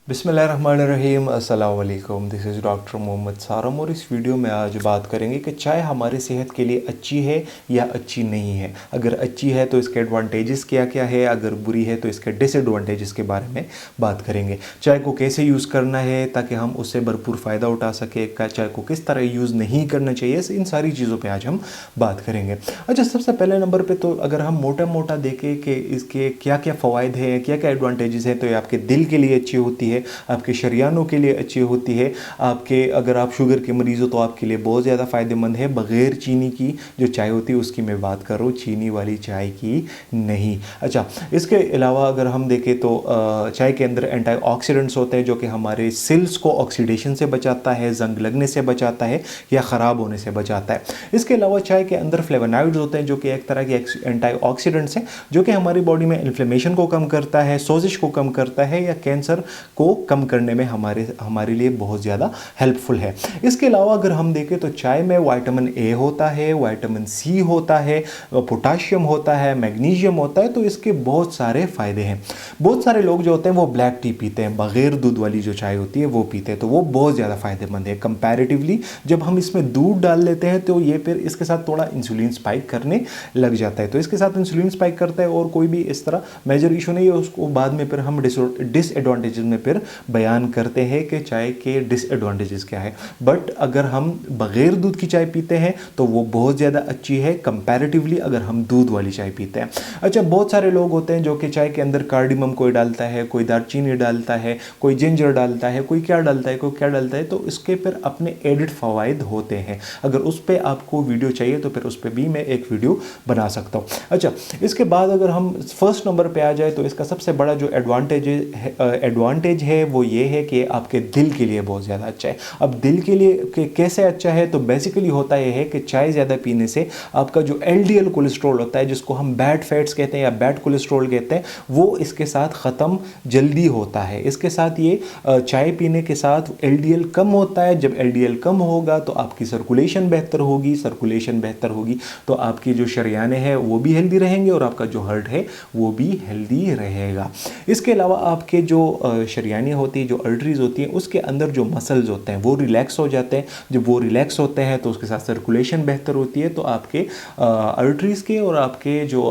बिस्मिल्लाहिर्रहमानिर्रहीम अस्सलाम वालेकुम। दिस इज़ डॉक्टर मोहम्मद सारम और इस वीडियो में आज बात करेंगे कि चाय हमारी सेहत के लिए अच्छी है या अच्छी नहीं है। अगर अच्छी है तो इसके एडवांटेजेस क्या क्या है, अगर बुरी है तो इसके डिसएडवांटेजेस के बारे में बात करेंगे। चाय को कैसे यूज़ करना है ताकि हम उससे भरपूर फ़ायदा उठा सके, चाय को किस तरह यूज़ नहीं करना चाहिए, इन सारी चीज़ों पर आज हम बात करेंगे। अच्छा, सबसे पहले नंबर पर तो अगर हम मोटा मोटा देखें कि इसके क्या क्या फ़वाइद हैं, क्या क्या एडवांटेजेस हैं, तो ये आपके दिल के लिए अच्छी होती है, आपके शरीयानों के लिए अच्छी होती है। आपके अगर आप शुगर के मरीज़ हो तो आपके लिए बहुत ज़्यादा फ़ायदेमंद है। बग़ैर चीनी की जो चाय होती है उसकी मैं बात कर रहा हूँ, चीनी वाली चाय की नहीं। अच्छा, इसके अलावा अगर हम देखें तो चाय के अंदर एंटीऑक्सीडेंट्स होते हैं जो कि हमारे सेल्स को ऑक्सीडेशन से बचाता है, जंग लगने से बचाता है या ख़राब होने से बचाता है। इसके अलावा चाय के अंदर फ्लेवोनॉइड्स होते हैं जो कि एक तरह के एंटीऑक्सीडेंट्स हैं जो कि हमारी बॉडी में इन्फ्लेमेशन को कम करता है, सोजिश को कम करता है या कैंसर को कम करने में हमारे लिए बहुत ज़्यादा हेल्पफुल है। इसके अलावा अगर हम देखें तो चाय में विटामिन ए होता है, विटामिन सी होता है, पोटाशियम होता है, मैग्नीशियम होता है, तो इसके बहुत सारे फ़ायदे हैं। बहुत सारे लोग जो होते हैं वो ब्लैक टी पीते हैं, बग़ैर दूध वाली जो चाय होती है वो पीते हैं, तो वो बहुत ज़्यादा फ़ायदेमंद है कंपैरेटिवली। जब हम इसमें दूध डाल लेते हैं तो ये फिर इसके साथ थोड़ा इंसुलिन स्पाइक करने लग जाता है, तो इसके साथ इंसुलिन स्पाइक करता है और कोई भी इस तरह मेजर इशू नहीं है। उसको बाद में फिर हम डिसएडवांटेजेस में फिर बयान करते हैं कि चाय के डिसएडवांटेजेस क्या है। बट अगर हम बग़ैर दूध की चाय पीते हैं तो वो बहुत ज़्यादा अच्छी है कंपैरेटिवली अगर हम दूध वाली चाय पीते हैं। अच्छा, बहुत सारे लोग होते हैं जो कि चाय के अंदर कार्डिमम कोई डालता है, कोई दालचीनी डालता है, कोई जिंजर डालता है, कोई क्या डालता है, कोई क्या डालता है, तो इसके फिर अपने एडिड फ़वाइद होते हैं। अगर उस पर आपको वीडियो चाहिए तो फिर उस पर भी मैं एक वीडियो बना सकता हूँ। अच्छा, इसके बाद अगर हम फर्स्ट नंबर पर आ जाए तो इसका सबसे बड़ा जो एडवांटेज है वो ये है कि आपके दिल के लिए बहुत ज़्यादा अच्छा है। अब दिल के लिए कैसे अच्छा है, तो बेसिकली होता यह है कि चाय ज़्यादा पीने से आपका जो एलडीएल कोलेस्ट्रॉल होता है, जिसको हम बैड फैट्स कहते हैं या बैड कोलेस्ट्रॉल कहते हैं, वो इसके साथ ख़त्म जल्दी होता है। इसके साथ ये चाय पीने के साथ एलडीएल कम होता है। जब एलडीएल कम होगा तो आपकी सर्कुलेशन बेहतर होगी, सर्कुलेशन बेहतर होगी तो आपकी जो शरियाने हैं वो भी हेल्दी रहेंगे और आपका जो हार्ट है वो भी हेल्दी रहेगा। इसके अलावा आपके जो शरियानी होती है, जो अर्टरीज होती हैं, उसके अंदर जो मसल्स होते हैं वो रिलैक्स हो जाते हैं। जब वो रिलैक्स होते हैं तो उसके साथ सर्कुलेशन बेहतर होती है, तो आपके अर्टरीज के और आपके जो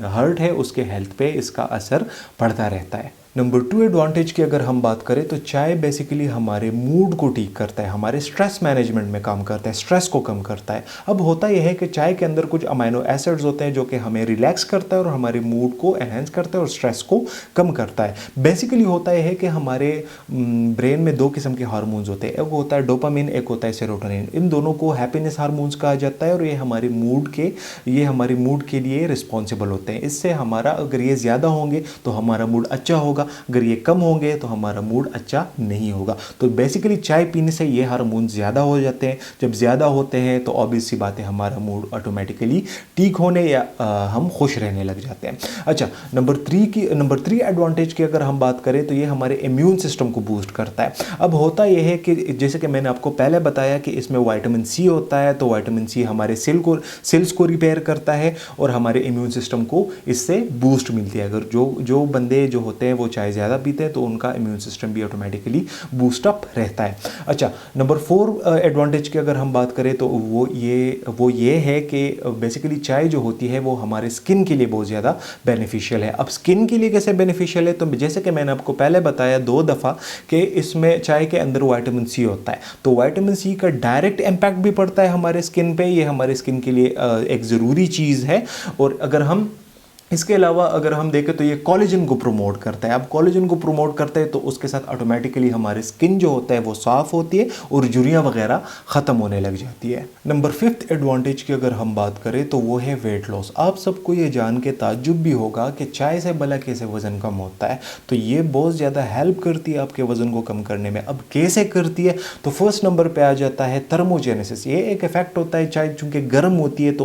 हार्ट है उसके हेल्थ पे इसका असर पड़ता रहता है। नंबर 2 एडवांटेज की अगर हम बात करें तो चाय बेसिकली हमारे मूड को ठीक करता है, हमारे स्ट्रेस मैनेजमेंट में काम करता है, स्ट्रेस को कम करता है। अब होता यह है कि चाय के अंदर कुछ अमाइनो एसिड्स होते हैं जो कि हमें रिलैक्स करता है और हमारे मूड को एनहेंस करता है और स्ट्रेस को कम करता है। बेसिकली होता यह है कि हमारे ब्रेन में 2 किस्म के हार्मोन्स होते हैं, एक होता है डोपामिन, एक होता है सेरोटोनिन। इन दोनों को हैप्पीनेस हार्मोन्स कहा जाता है और ये हमारे मूड के लिए रिस्पॉन्सिबल होते हैं। इससे हमारा अगर ये ज़्यादा होंगे तो हमारा मूड अच्छा होगा, अगर ये कम होंगे तो हमारा मूड अच्छा नहीं होगा। तो बेसिकली चाय पीने से ये हार्मोन ज़्यादा हो जाते हैं। जब ज़्यादा होते हैं तो ऑब्वियस सी बात है हमारा मूड ऑटोमेटिकली ठीक होने या हम खुश रहने लग जाते हैं। अच्छा, नंबर 3 एडवांटेज की अगर हम बात करें तो ये हमारे इम्यून सिस्टम को बूस्ट करता है। अब होता यह है कि जैसे कि मैंने आपको पहले बताया कि इसमें विटामिन सी होता है, तो विटामिन सी हमारे सेल्स को रिपेयर करता है और हमारे इम्यून सिस्टम को इससे बूस्ट मिलती है। अगर जो बंदे जो होते हैं वो चाय ज़्यादा पीते हैं तो उनका इम्यून सिस्टम भी ऑटोमेटिकली बूस्टअप रहता है। अच्छा, नंबर 4 एडवांटेज की अगर हम बात करें तो वो ये है कि बेसिकली चाय जो होती है वो हमारे स्किन के लिए बहुत ज़्यादा बेनिफिशियल है। अब स्किन के लिए कैसे बेनिफिशियल है, तो जैसे कि मैंने आपको पहले बताया 2 दफ़ा कि इसमें चाय के अंदर विटामिन सी होता है, तो विटामिन सी का डायरेक्ट इम्पैक्ट भी पड़ता है हमारे स्किन पे। ये हमारे स्किन के लिए एक ज़रूरी चीज़ है। और अगर हम इसके अलावा अगर हम देखें तो ये कोलेजन को प्रमोट करता है। अब कोलेजन को प्रमोट करता है तो उसके साथ ऑटोमेटिकली हमारी स्किन जो होता है वो साफ़ होती है और झुर्रियाँ वगैरह ख़त्म होने लग जाती है। नंबर 5 एडवांटेज की अगर हम बात करें तो वो है वेट लॉस। आप सबको ये जान के ताज्जुब भी होगा कि चाय से भला कैसे वज़न कम होता है, तो ये बहुत ज़्यादा हेल्प करती है आपके वज़न को कम करने में। अब कैसे करती है, तो फर्स्ट नंबर पर आ जाता है थर्मोजेनेसिस। ये एक इफ़ेक्ट होता है, चाय चूँकि गर्म होती है तो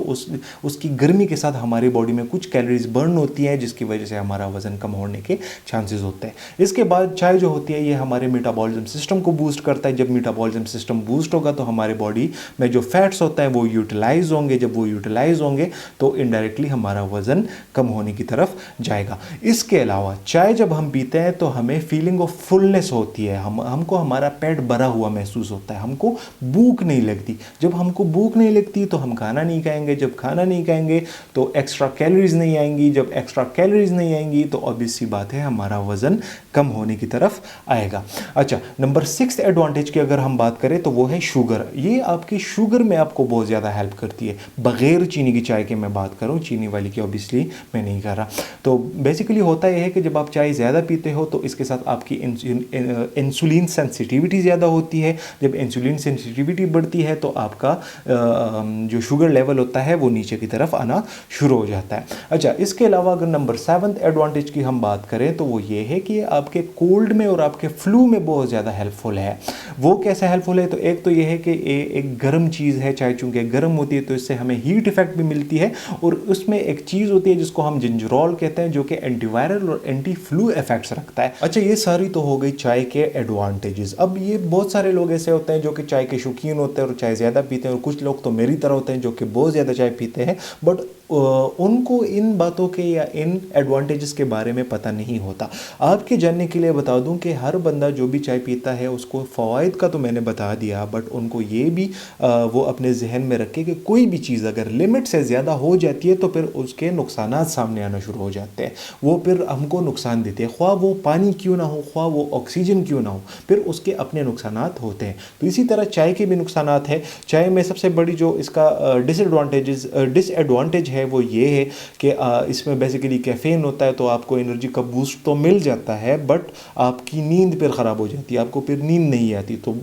उसकी गर्मी के साथ हमारी बॉडी में कुछ कैलोरीज बर्न होती हैं, जिसकी वजह से हमारा वज़न कम होने के चांसेस होते हैं। इसके बाद चाय जो होती है ये हमारे मेटाबॉलिज्म सिस्टम को बूस्ट करता है। जब मेटाबॉलिज्म सिस्टम बूस्ट होगा तो हमारे बॉडी में जो फैट्स होता है वो यूटिलाइज होंगे। जब वो यूटिलाइज होंगे तो इनडायरेक्टली हमारा वज़न कम होने की तरफ जाएगा। इसके अलावा चाय जब हम पीते हैं तो हमें फीलिंग ऑफ फुलनेस होती है, हमको हमारा पेट भरा हुआ महसूस होता है, हमको भूख नहीं लगती। जब हमको भूख नहीं लगती तो हम खाना नहीं खाएंगे, जब खाना नहीं खाएंगे तो एक्स्ट्रा कैलोरीज नहीं आएंगी, जब एक्स्ट्रा कैलोरीज नहीं आएंगी तो ऑब्वियस सी बात है हमारा वज़न कम होने की तरफ आएगा। अच्छा, नंबर 6 एडवांटेज की अगर हम बात करें तो वो है शुगर। ये आपकी शुगर में आपको बहुत ज़्यादा हेल्प करती है। बग़ैर चीनी की चाय की मैं बात करूँ, चीनी वाली की ऑब्वियसली मैं नहीं कर रहा। तो बेसिकली होता यह है कि जब आप चाय ज़्यादा पीते हो तो इसके साथ आपकी इंसुलिन सेंसिटिविटी ज़्यादा होती है। जब इंसुलिन सेंसिटिविटी बढ़ती है तो आपका जो शुगर लेवल होता है वो नीचे की तरफ आना शुरू हो जाता है। अच्छा, इसके अलावा अगर नंबर 7 एडवांटेज की हम बात करें तो वो ये है कि आपके कोल्ड में और आपके फ्लू में बहुत ज़्यादा हेल्पफुल है। वो कैसे हेल्पफुल है? तो एक तो ये है कि एक गर्म चीज़ है, चाय चूँकि गर्म होती है तो इससे हमें हीट इफेक्ट भी मिलती है, और उसमें एक चीज़ होती है जिसको हम जिंजरोल कहते हैं जो कि एंटीवायरल और एंटी फ्लू इफेक्ट्स रखता है। अच्छा, ये सारी तो हो गई चाय के एडवांटेजेस। अब ये बहुत सारे लोग ऐसे होते हैं जो कि चाय के शौकीन होते हैं और चाय ज़्यादा पीते हैं, और कुछ लोग तो मेरी तरह होते हैं जो कि बहुत ज़्यादा चाय पीते हैं, बट उनको इन बातों के या इन एडवांटेजेस के बारे में पता नहीं होता। आपके जानने के लिए बता दूं कि हर बंदा जो भी चाय पीता है उसको फ़वाइद का तो मैंने बता दिया, बट उनको ये भी वो अपने जहन में रखे कि कोई भी चीज़ अगर लिमिट से ज़्यादा हो जाती है तो फिर उसके नुकसानात सामने आना शुरू हो जाते हैं, वो फिर हमको नुकसान देते हैं। ख्वाह वो पानी क्यों ना हो, ख्वाह वो ऑक्सीजन क्यों ना हो, फिर उसके अपने नुकसानात होते हैं। तो इसी तरह चाय के भी नुकसानात है। चाय में सबसे बड़ी जो इसका डिसएडवांटेज है वो ये है कि इसमें बेसिकली कैफीन होता है, तो आपको एनर्जी का बूस्ट तो मिल जाता है, बट आपकी नींद फिर ख़राब हो जाती है, आपको फिर नींद नहीं आती। तो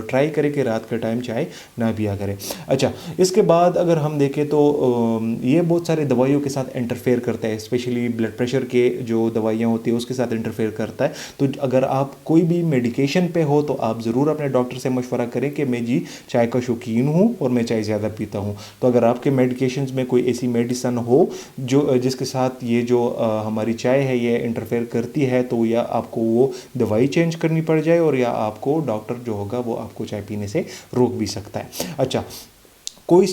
ट्राई करें कि रात के टाइम चाय ना पिया करें। अच्छा, इसके बाद अगर हम देखें तो ये बहुत सारे दवाइयों के साथ इंटरफेयर करता है, स्पेशली ब्लड प्रेशर के जो दवाइयाँ होती है उसके साथ इंटरफेयर करता है। तो अगर आप कोई भी मेडिकेशन पे हो तो आप ज़रूर अपने डॉक्टर से मशवरा करें कि मैं जी चाय का शौकीन हूँ और मैं चाय ज़्यादा पीता हूँ। तो अगर आपके मेडिकेशंस में कोई ऐसी मेडिसन हो जो जिसके साथ ये जो हमारी चाय है ये इंटरफेयर करती है, तो या आपको वो दवाई चेंज करनी पड़ जाए, और या आपको डॉक्टर जो होगा वो आपको चाय पीने से रोक भी सकता है। अच्छा, कुछ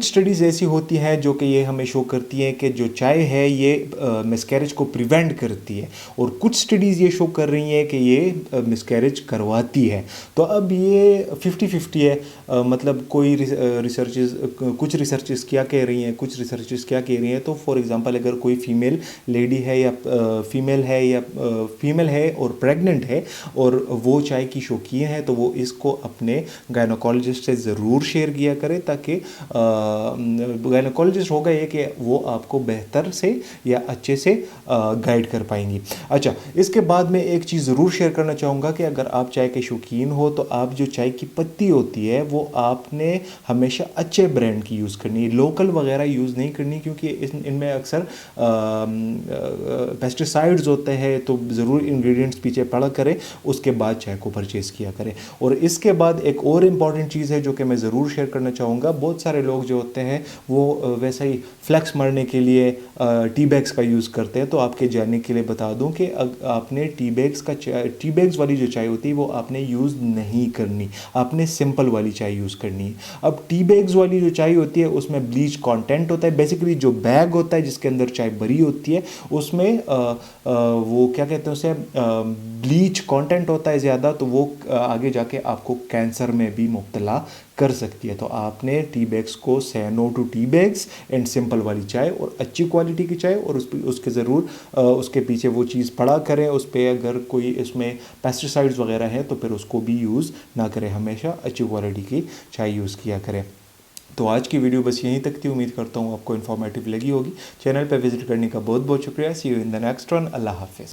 स्टडीज़ ऐसी होती हैं जो कि ये हमें शो करती हैं कि जो चाय है ये मिसकैरेज को प्रिवेंट करती है, और कुछ स्टडीज़ ये शो कर रही हैं कि ये मिसकैरेज करवाती है। तो अब ये 50-50 है, मतलब कोई कुछ रिसर्चेस क्या कह रही हैं, कुछ रिसर्चेस क्या कह रही हैं। तो फॉर एग्जांपल अगर कोई फीमेल लेडी है या फीमेल है और प्रेग्नेंट है और वो चाय की शौकीन है, तो वो इसको अपने गायनोकोलॉजिस्ट से ज़रूर शेयर किया करे, ताकि गायनोकोलॉजिस्ट होगा ये कि वो आपको बेहतर से या अच्छे से गाइड कर पाएंगी। अच्छा, इसके बाद में एक चीज़ ज़रूर शेयर करना चाहूँगा कि अगर आप चाय के शौकीन हो तो आप जो चाय की पत्ती होती है वो आपने हमेशा अच्छे ब्रांड की यूज़ करनी है, लोकल वगैरह यूज़ नहीं करनी, क्योंकि इनमें अक्सर पेस्टिसाइड्स होते हैं। तो ज़रूर इंग्रेडिएंट्स पीछे पढ़ा करें, उसके बाद चाय को परचेज़ किया करें। और इसके बाद एक और इम्पॉर्टेंट चीज़ है जो कि मैं ज़रूर शेयर करना चाहूँगा। बहुत सारे लोग जो होते हैं वो वैसे ही फ्लेक्स मारने के लिए टी बैग्स का यूज़ करते हैं। तो आपके जानने के लिए बता दूं कि आपने टी बैग्स वाली जो चाय होती है वो आपने यूज़ नहीं करनी, आपने सिंपल वाली चाय यूज़ करनी है। अब टी बैग्स वाली जो चाय होती है उसमें ब्लीच कंटेंट होता है। बेसिकली जो बैग होता है जिसके अंदर चाय भरी होती है उसमें वो क्या कहते हैं उसे, ब्लीच कंटेंट होता है ज़्यादा, तो वो आगे जाके आपको कैंसर में भी मुब्तला कर सकती है। तो आपने टी बैग्स को say no to tea bags and simple वाली चाय और अच्छी क्वालिटी की चाय, और उसके ज़रूर उसके पीछे वो चीज़ पढ़ा करें। उस पर अगर कोई इसमें पेस्टिसाइड्स वगैरह हैं तो फिर उसको भी यूज़ ना करें, हमेशा अच्छी क्वालिटी की चाय यूज़ किया करें। तो आज की वीडियो बस यहीं तक थी। उम्मीद करता हूँ आपको इन्फॉर्मेटिव लगी होगी। चैनल पर विजिट करने का बहुत बहुत शुक्रिया। See you in the next one. अल्लाह हाफिज़।